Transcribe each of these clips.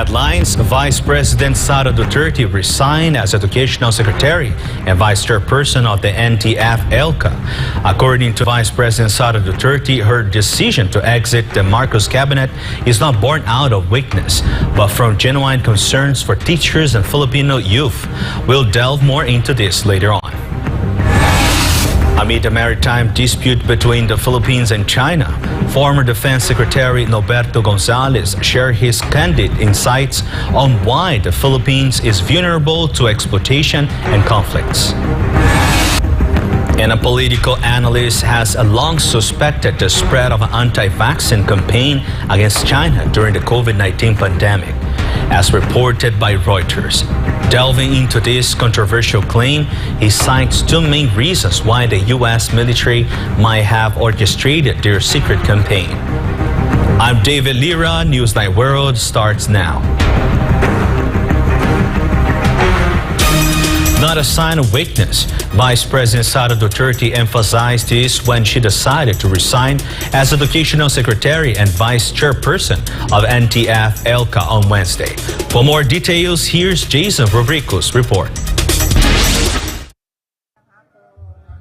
Headlines: Vice President Sara Duterte resigned as Educational Secretary and Vice Chairperson of the NTF-ELCAC. According to Vice President Sara Duterte, her decision to exit the Marcos cabinet is not born out of weakness, but from genuine concerns for teachers and Filipino youth. We'll delve more into this later on. Amid a maritime dispute between the Philippines and China, former Defense Secretary Norberto Gonzales shared his candid insights on why the Philippines is vulnerable to exploitation and conflicts. And a political analyst has long suspected the spread of an anti-vaccine campaign against China during the COVID-19 pandemic, as reported by Reuters. Delving into this controversial claim, he cites two main reasons why the U.S. military might have orchestrated their secret campaign. I'm Deivid Lira. Newsline World starts now. Not a sign of weakness. Vice President Sara Duterte emphasized this when she decided to resign as Educational Secretary and Vice Chairperson of NTF-ELCAC on Wednesday. For more details, here's Jason Rubrico's report.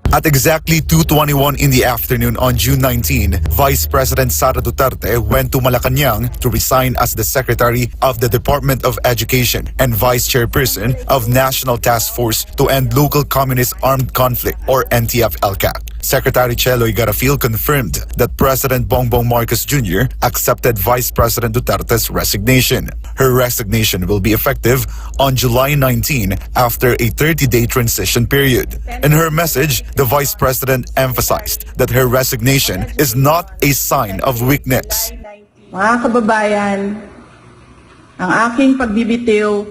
At exactly 2:21 in the afternoon on June 19, Vice President Sara Duterte went to Malacanang to resign as the Secretary of the Department of Education and Vice Chairperson of National Task Force to End Local Communist Armed Conflict, or NTF-ELCAC. Secretary Cheloy Garafil confirmed that President Bongbong Marcos Jr. accepted Vice President Duterte's resignation. Her resignation will be effective on July 19 after a 30-day transition period. In her message, the Vice President emphasized that her resignation is not a sign of weakness. Mga kababayan, ang aking pagbibitiw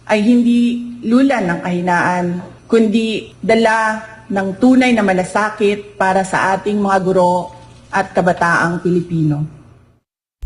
ay hindi lula ng kahinaan, kundi dala ng tunay na malasakit para sa ating mga guro at kabataang Pilipino.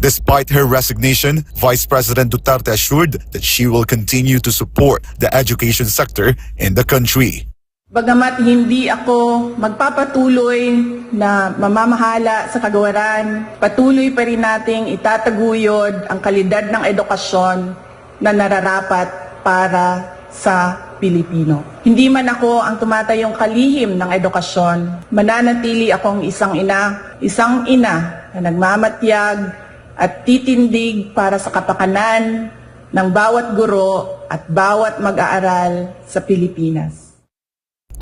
Despite her resignation, Vice President Duterte assured that she will continue to support the education sector in the country. Bagamat hindi ako magpapatuloy na mamamahala sa kagawaran, patuloy pa rin nating itataguyod ang kalidad ng edukasyon na nararapat para sa Pilipino. Hindi man ako ang tumatayong kalihim ng edukasyon, mananatili akong isang ina na nagmamatyag at titindig para sa kapakanan ng bawat guro at bawat mag-aaral sa Pilipinas.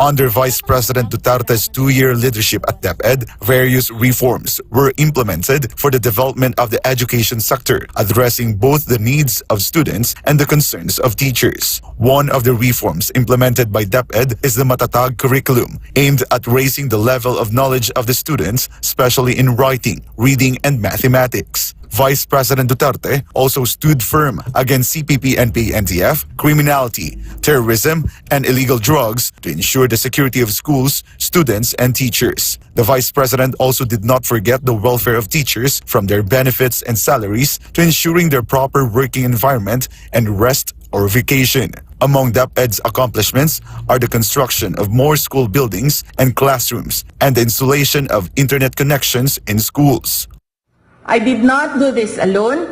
Under Vice President Duterte's 2-year leadership at DEPED, various reforms were implemented for the development of the education sector, addressing both the needs of students and the concerns of teachers. One of the reforms implemented by DEPED is the Matatag curriculum, aimed at raising the level of knowledge of the students, especially in writing, reading, and mathematics. Vice President Duterte also stood firm against CPP-NPA-NTF, criminality, terrorism, and illegal drugs to ensure the security of schools, students, and teachers. The Vice President also did not forget the welfare of teachers, from their benefits and salaries to ensuring their proper working environment and rest or vacation. Among DEPED's accomplishments are the construction of more school buildings and classrooms and the installation of internet connections in schools. I did not do this alone,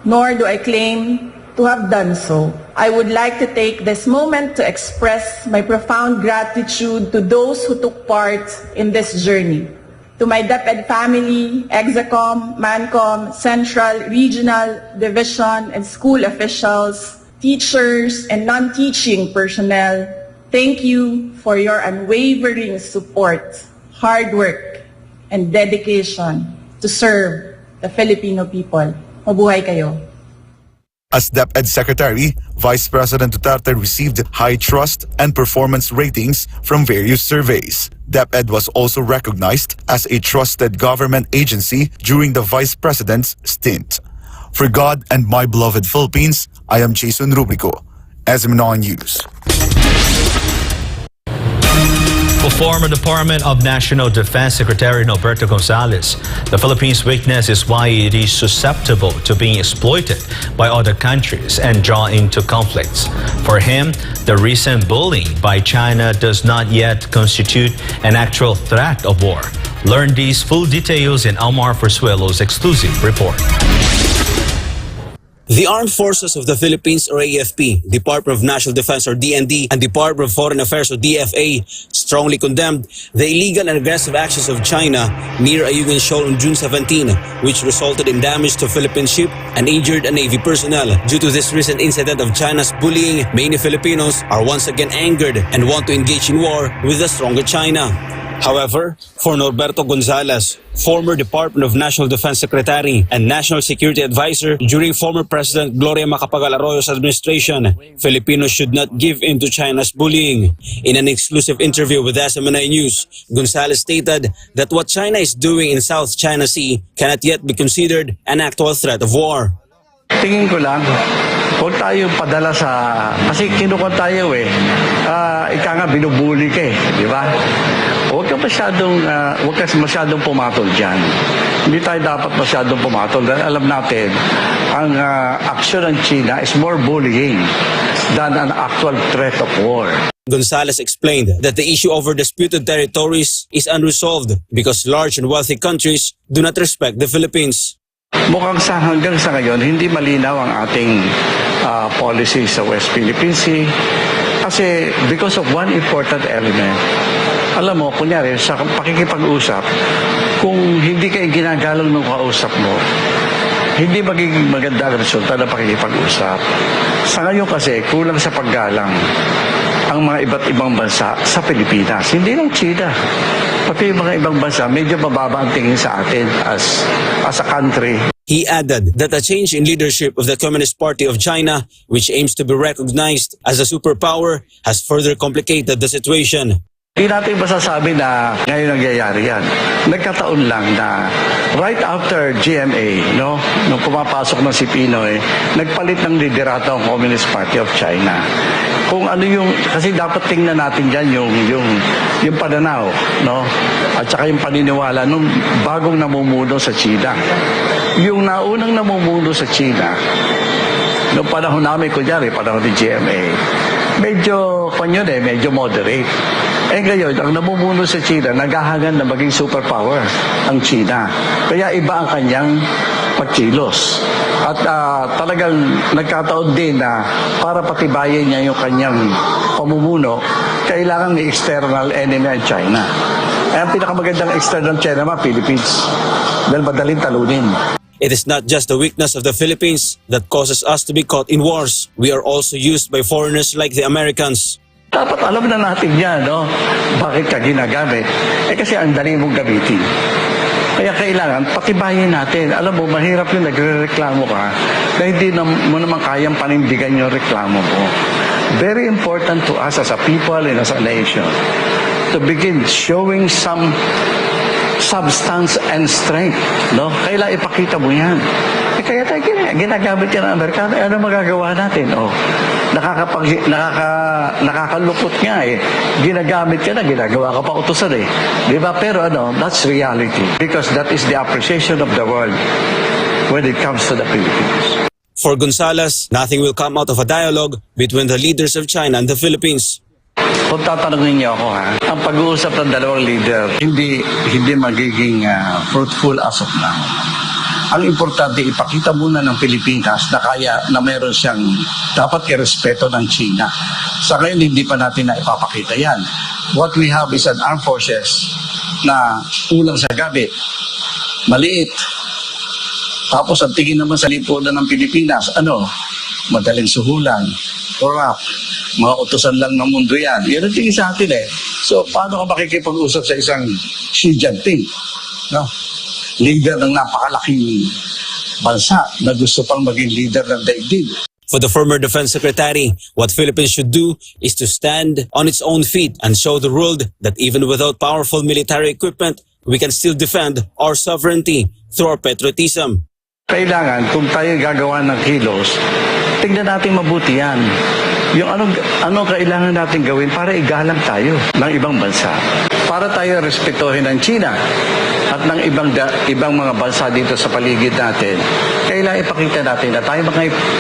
nor do I claim to have done so. I would like to take this moment to express my profound gratitude to those who took part in this journey. To my DEPED family, Execom, Mancom, Central, Regional, Division, and school officials, teachers, and non-teaching personnel, thank you for your unwavering support, hard work, and dedication to serve the Filipino people. Mabuhay kayo. As DEPED Secretary, Vice President Duterte received high trust and performance ratings from various surveys. DEPED was also recognized as a trusted government agency during the Vice President's stint. For God and my beloved Philippines, I am Jason Rubrico, SM9 News. For former Department of National Defense Secretary Norberto Gonzales, the Philippines' weakness is why it is susceptible to being exploited by other countries and drawn into conflicts. For him, the recent bullying by China does not yet constitute an actual threat of war. Learn these full details in Almar Forzuelo's exclusive report. The Armed Forces of the Philippines or AFP, Department of National Defense or DND, and Department of Foreign Affairs or DFA strongly condemned the illegal and aggressive actions of China near Ayungin Shoal on June 17, which resulted in damage to a Philippine ship and injured a Navy personnel. Due to this recent incident of China's bullying, many Filipinos are once again angered and want to engage in war with the stronger China. However, for Norberto Gonzales, former Department of National Defense Secretary and National Security Advisor during former President Gloria Macapagal-Arroyo's administration, Filipinos should not give in to China's bullying. In an exclusive interview with SMNI News, Gonzales stated that what China is doing in South China Sea cannot yet be considered an actual threat of war. Tingin ko lang, huwag tayo padala kasi kinukuha tayo ika nga binubuli ka di ba? Huwag ka masyadong pumatol dyan. Hindi tayo dapat masyadong pumatol dahil alam natin, ang aksyon ng China is more bullying than an actual threat of war. Gonzales explained that the issue over disputed territories is unresolved because large and wealthy countries do not respect the Philippines. Mukhang hanggang sa ngayon, hindi malinaw ang ating policy sa West Philippine Sea kasi because of one important element. Alam mo, kunyari, sa pakikipag-usap, kung hindi kayo ginagalang ng kausap mo, hindi magiging maganda ang resulta ng pakikipag-usap. Sa ngayon kasi, kulang sa paggalang ang mga iba't ibang bansa sa Pilipinas. Hindi lang China. Pati yung mga ibang bansa, medyo mababa ang tingin sa atin as a country. He added that a change in leadership of the Communist Party of China, which aims to be recognized as a superpower, has further complicated the situation. Hindi natin masasabi na ngayon nangyayari yan. Nagkataon lang na right after GMA, nung pumapasok na si Pinoy, nagpalit ng liderato ang Communist Party of China. Kung ano kasi dapat tingnan natin dyan yung pananaw, at saka yung paniniwala nung bagong namumuno sa China. Yung naunang namumuno sa China, noong panahon namin, kunyari, panahon ni GMA, medyo moderate. Ngayon, ang namumuno sa China, naghahangan na maging superpower ang China. Kaya iba ang kanyang pagkilos. At talagang nagkataon din na para patibayin niya yung kanyang pamumuno, kailangan may external enemy ang China. Ang pinakamagandang external China, Philippines. Dahil madaling talunin. It is not just the weakness of the Philippines that causes us to be caught in wars. We are also used by foreigners like the Americans. Dapat alam na natin yan, bakit ka ginagamit? Kasi ang dali mong gamitin. Kaya kailangan patibayin natin. Alam mo, mahirap yung nagre-reklamo ka na hindi mo naman kayang panindigan yung reklamo mo. Very important to us as a people and as a nation to begin showing some substance and strength. Kailangan ipakita mo yan. Kaya tayo ginagamit yan ng Amerikano. Ano magagawa natin? Nakakalupot nga Ginagamit ka na, ginagawa ka pa utusan Di ba? Pero that's reality. Because that is the appreciation of the world when it comes to the Philippines. For Gonzales, nothing will come out of a dialogue between the leaders of China and the Philippines. Kung tatanungin niyo ako ang pag-uusap ng dalawang leader, hindi magiging fruitful as of now. Ang importante, ipakita muna ng Pilipinas na meron siyang dapat irespeto ng China. Sa ngayon, hindi pa natin na ipapakita yan. What we have is an armed forces na kulang sa gamit, maliit. Tapos ang tingin naman sa lipunan ng Pilipinas, madaling suhulan, corrupt, mga utusan lang ng mundo yan. Yan ang tingin sa atin So, paano ka makikipag-usap sa isang Xi Jinping? Leader ng napakalaking bansa na gusto pang maging leader ng daigdig. For the former Defense Secretary, what Philippines should do is to stand on its own feet and show the world that even without powerful military equipment, we can still defend our sovereignty through our patriotism. Kailangan, kung tayo gagawa ng kilos, tingnan natin mabuti yan. Yung anong kailangan natin gawin para igalang tayo ng ibang bansa. Para tayo respetuhin ng China at ng ibang mga bansa dito sa paligid natin, kailangan ipakita natin na tayo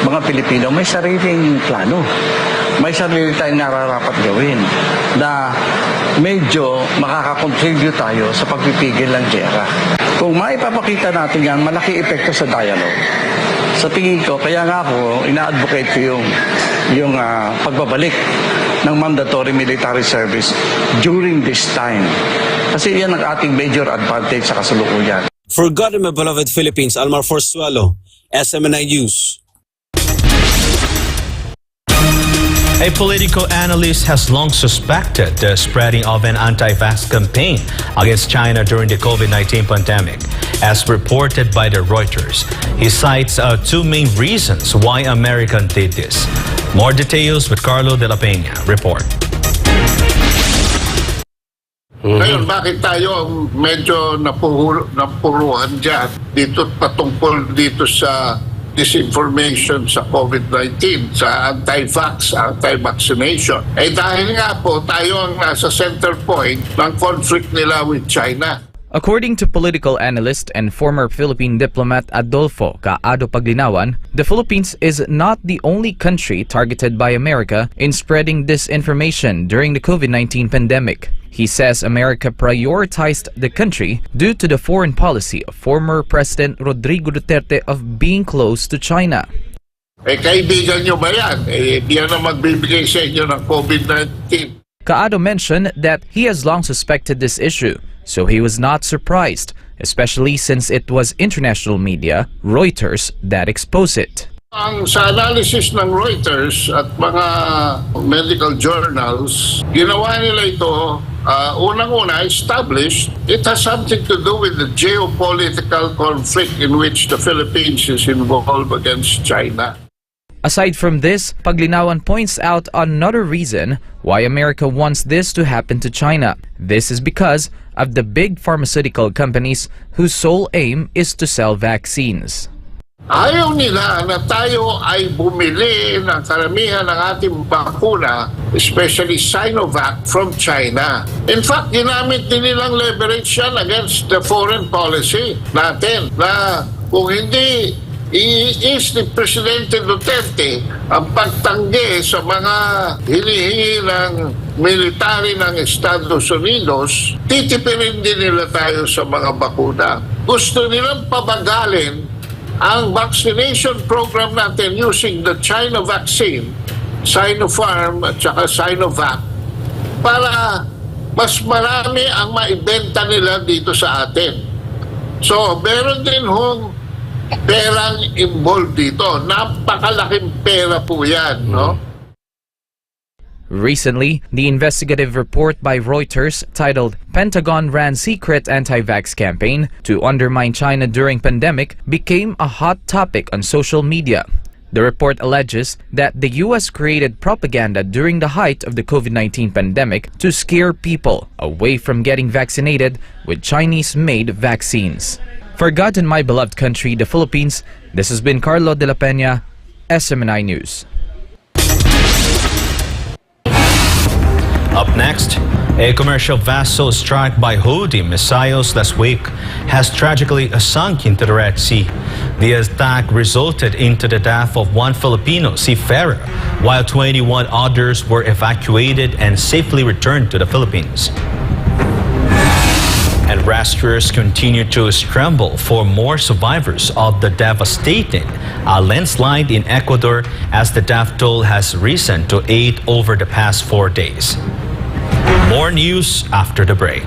mga Pilipino may sariling plano. may sarili tayong nararapat gawin na medyo makakakontribute tayo sa pagpipigil ng giyera. Kung maipapakita natin yan, malaki epekto sa dialogue. Sa tingin ko, kaya nga ako, ina-advocate ko yung pagbabalik ng mandatory military service during this time. Kasi yan ang ating major advantage sa kasalukuyan. For God and my beloved Philippines, Almar Forzuelo, SMNI News. A political analyst has long suspected the spreading of an anti-vax campaign against China during the COVID-19 pandemic. As reported by the Reuters, he cites two main reasons why America did this. More details with Carlo de la Peña. Report. Ngayon, bakit tayo medyo napuruhan dyan dito patungkol dito sa disinformation sa COVID-19, sa anti-vax, anti-vaccination? Dahil nga po tayo ang nasa center point ng conflict nila with China. According to political analyst and former Philippine diplomat Adolfo Caado Paglinawan, the Philippines is not the only country targeted by America in spreading disinformation during the COVID-19 pandemic. He says America prioritized the country due to the foreign policy of former President Rodrigo Duterte of being close to China. Kaibigan nyo ba yan? Diyan na magbibigay sa inyo ng COVID-19. Caado mentioned that he has long suspected this issue, so he was not surprised, especially since it was international media, Reuters, that exposed it. Sa analysis ng Reuters at mga medical journals, ginawa nila ito, unang-una established, it has something to do with the geopolitical conflict in which the Philippines is involved against China. Aside from this, Paglinawan points out another reason why America wants this to happen to China. This is because of the big pharmaceutical companies whose sole aim is to sell vaccines. Ayaw nila na tayo ay bumili ng karamihan ng ating bakuna, especially Sinovac, from China. In fact, ginamit din nilang leverage yan against the foreign policy natin na kung hindi i-is ni Presidente Duterte ang pagtanggi sa mga hinihingi ng military ng Estados Unidos, titipirin din nila tayo sa mga bakuna. Gusto nilang pabagalin ang vaccination program natin using the China vaccine, Sinopharm at saka Sinovac, para mas marami ang maibenta nila dito sa atin. So, meron din hong perang involved dito. Napakalaking pera po yan, no? Recently, the investigative report by Reuters titled "Pentagon Ran Secret Anti-Vax Campaign to Undermine China During Pandemic" became a hot topic on social media. The report alleges that the U.S. created propaganda during the height of the COVID-19 pandemic to scare people away from getting vaccinated with Chinese-made vaccines. For God and my beloved country, the Philippines, this has been Carlo de la Peña, SMNI News. Up next, a commercial vessel struck by Houthi missiles last week has tragically sunk into the Red Sea. The attack resulted into the death of one Filipino seafarer, while 21 others were evacuated and safely returned to the Philippines. And rescuers continue to scramble for more survivors of the devastating landslide in Ecuador, as the death toll has risen to 8 over the past 4 days. More news after the break.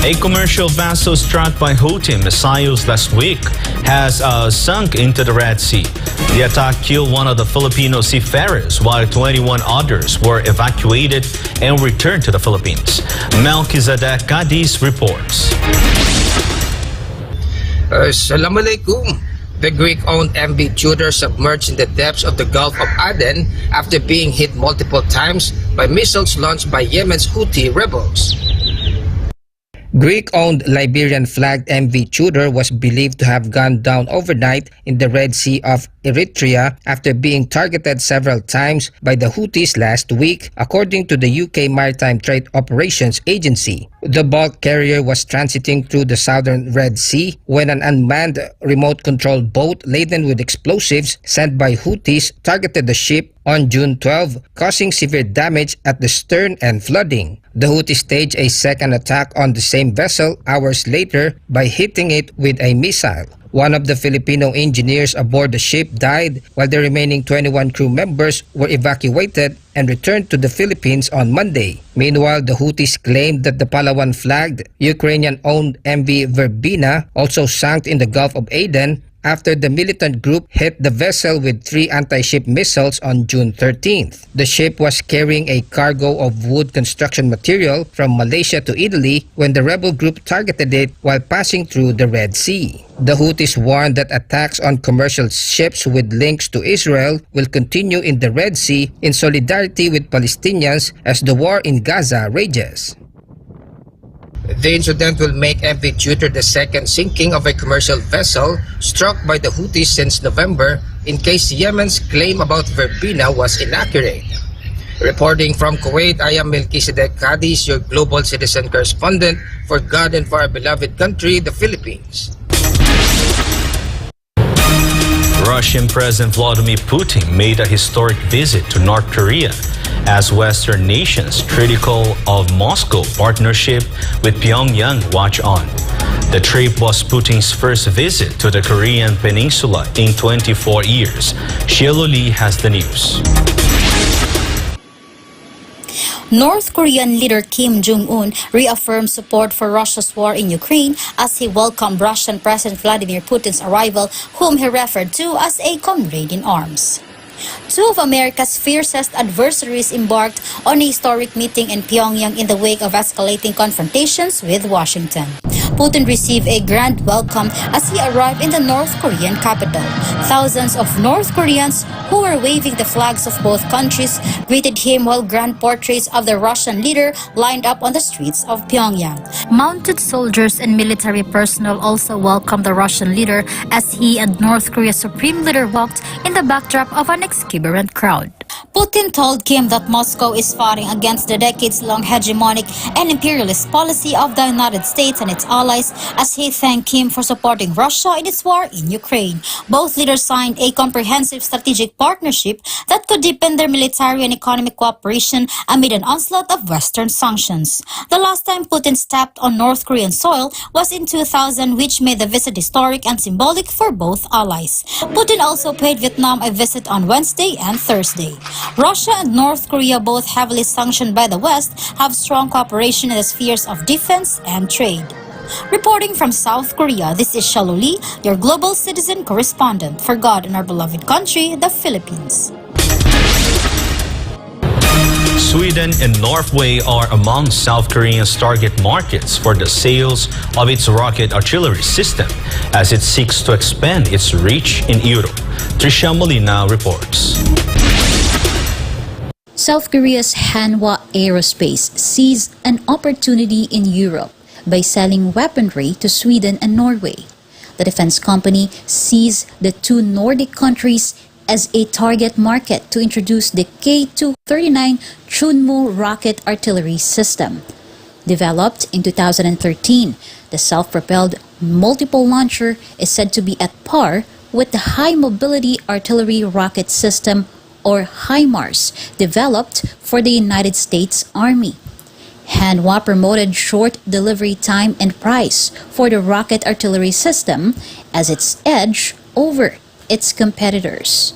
A commercial vessel struck by Houthi missiles last week has sunk into the Red Sea. The attack killed one of the Filipino seafarers, while 21 others were evacuated and returned to the Philippines. Melchizedek Cadiz reports. Assalamualaikum. The Greek-owned MV Tudor submerged in the depths of the Gulf of Aden after being hit multiple times by missiles launched by Yemen's Houthi rebels. Greek-owned Liberian-flagged MV Tudor was believed to have gone down overnight in the Red Sea of Eritrea after being targeted several times by the Houthis last week, according to the UK Maritime Trade Operations Agency. The bulk carrier was transiting through the southern Red Sea when an unmanned remote-controlled boat laden with explosives sent by Houthis targeted the ship on June 12, causing severe damage at the stern and flooding. The Houthis staged a second attack on the same vessel hours later by hitting it with a missile. One of the Filipino engineers aboard the ship died, while the remaining 21 crew members were evacuated and returned to the Philippines on Monday. Meanwhile, the Houthis claimed that the Palawan-flagged Ukrainian-owned MV Verbena also sank in the Gulf of Aden after the militant group hit the vessel with 3 anti-ship missiles on June 13th. The ship was carrying a cargo of wood construction material from Malaysia to Italy when the rebel group targeted it while passing through the Red Sea. The Houthis warned that attacks on commercial ships with links to Israel will continue in the Red Sea in solidarity with Palestinians as the war in Gaza rages. The incident will make MV Tudor the second sinking of a commercial vessel struck by the Houthis since November, in case Yemen's claim about Verbena was inaccurate. Reporting from Kuwait, I am Melchizedek Cadiz, your global citizen correspondent for God and for our beloved country, the Philippines. Russian President Vladimir Putin made a historic visit to North Korea as Western nations critical of Moscow partnership with Pyongyang watch on. The trip was Putin's first visit to the Korean peninsula in 24 years. Shielo Lee has the news. North Korean leader Kim Jong-un reaffirmed support for Russia's war in Ukraine as he welcomed Russian President Vladimir Putin's arrival, whom he referred to as a comrade in arms. Two of America's fiercest adversaries embarked on a historic meeting in Pyongyang in the wake of escalating confrontations with Washington. Putin received a grand welcome as he arrived in the North Korean capital. Thousands of North Koreans who were waving the flags of both countries greeted him, while grand portraits of the Russian leader lined up on the streets of Pyongyang. Mounted soldiers and military personnel also welcomed the Russian leader as he and North Korea's supreme leader walked in the backdrop of an exuberant crowd. Putin told Kim that Moscow is fighting against the decades-long hegemonic and imperialist policy of the United States and its allies as he thanked Kim for supporting Russia in its war in Ukraine. Both leaders signed a comprehensive strategic partnership that could deepen their military and economic cooperation amid an onslaught of Western sanctions. The last time Putin stepped on North Korean soil was in 2000, which made the visit historic and symbolic for both allies. Putin also paid Vietnam a visit on Wednesday and Thursday. Russia and North Korea, both heavily sanctioned by the West, have strong cooperation in the spheres of defense and trade. Reporting from South Korea, this is Shielo Lee, your global citizen correspondent for God and our beloved country, the Philippines. Sweden and Norway are among South Korea's target markets for the sales of its rocket artillery system as it seeks to expand its reach in Europe. Trisha Molina reports. South Korea's Hanwha Aerospace sees an opportunity in Europe by selling weaponry to Sweden and Norway. The defense company sees the two Nordic countries as a target market to introduce the K2-39 Chunmoo rocket artillery system. Developed in 2013, the self-propelled multiple launcher is said to be at par with the High Mobility Artillery Rocket System, or HIMARS, developed for the United States Army. Hanwha promoted short delivery time and price for the rocket artillery system as its edge over its competitors.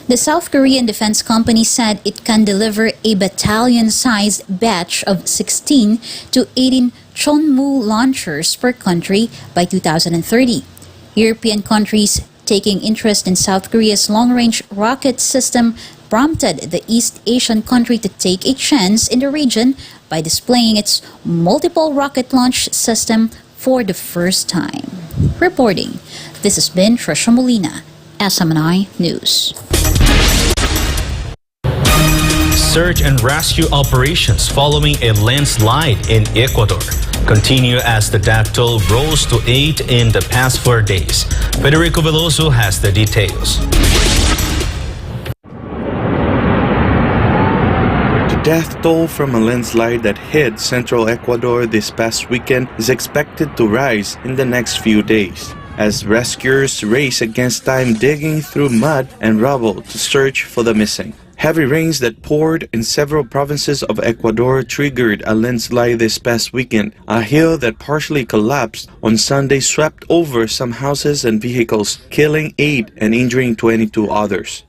The South Korean defense company said it can deliver a battalion-sized batch of 16 to 18 Chunmoo launchers per country by 2030. European countries taking interest in South Korea's long-range rocket system prompted the East Asian country to take a chance in the region by displaying its multiple rocket launch system for the first time. Reporting, this has been Trisha Molina, SMNI News. Search and rescue operations following a landslide in Ecuador continue as the death toll rose to 8 in the past 4 days. Federico Veloso has the details. The death toll from a landslide that hit central Ecuador this past weekend is expected to rise in the next few days, as rescuers race against time digging through mud and rubble to search for the missing. Heavy rains that poured in several provinces of Ecuador triggered a landslide this past weekend. A hill that partially collapsed on Sunday swept over some houses and vehicles, killing 8 and injuring 22 others.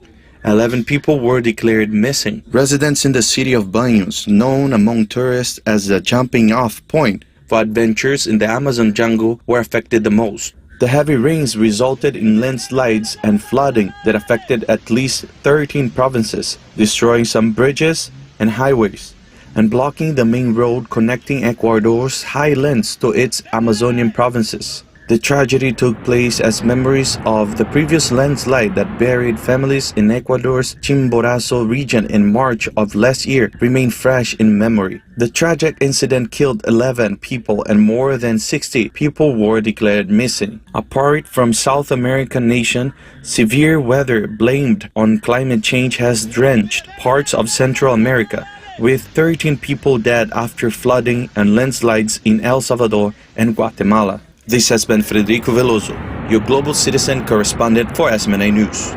11 people were declared missing. Residents in the city of Baños, known among tourists as the jumping-off point for adventures in the Amazon jungle, were affected the most. The heavy rains resulted in landslides and flooding that affected at least 13 provinces, destroying some bridges and highways, and blocking the main road connecting Ecuador's highlands to its Amazonian provinces. The tragedy took place as memories of the previous landslide that buried families in Ecuador's Chimborazo region in March of last year remain fresh in memory. The tragic incident killed 11 people and more than 60 people were declared missing. Apart from South American nation, severe weather blamed on climate change has drenched parts of Central America, with 13 people dead after flooding and landslides in El Salvador and Guatemala. This has been Federico Veloso, your global citizen correspondent for SMNI News.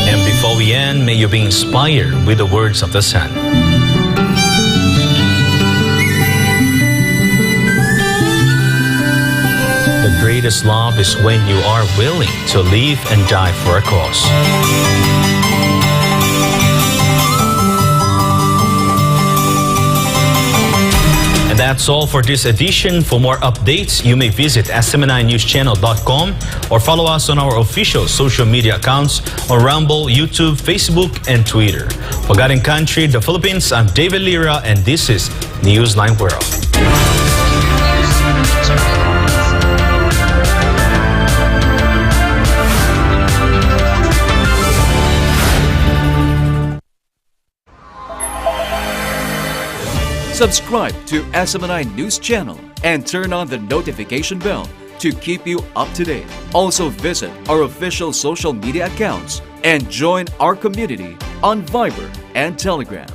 And before we end, may you be inspired with the words of the sun. The greatest love is when you are willing to live and die for a cause. And that's all for this edition. For more updates, you may visit smninewschannel.com or follow us on our official social media accounts on Rumble, YouTube, Facebook, and Twitter. For God and Country, the Philippines, I'm Deivid Lira, and this is Newsline World. Subscribe to SMNI News Channel and turn on the notification bell to keep you up to date. Also visit our official social media accounts and join our community on Viber and Telegram.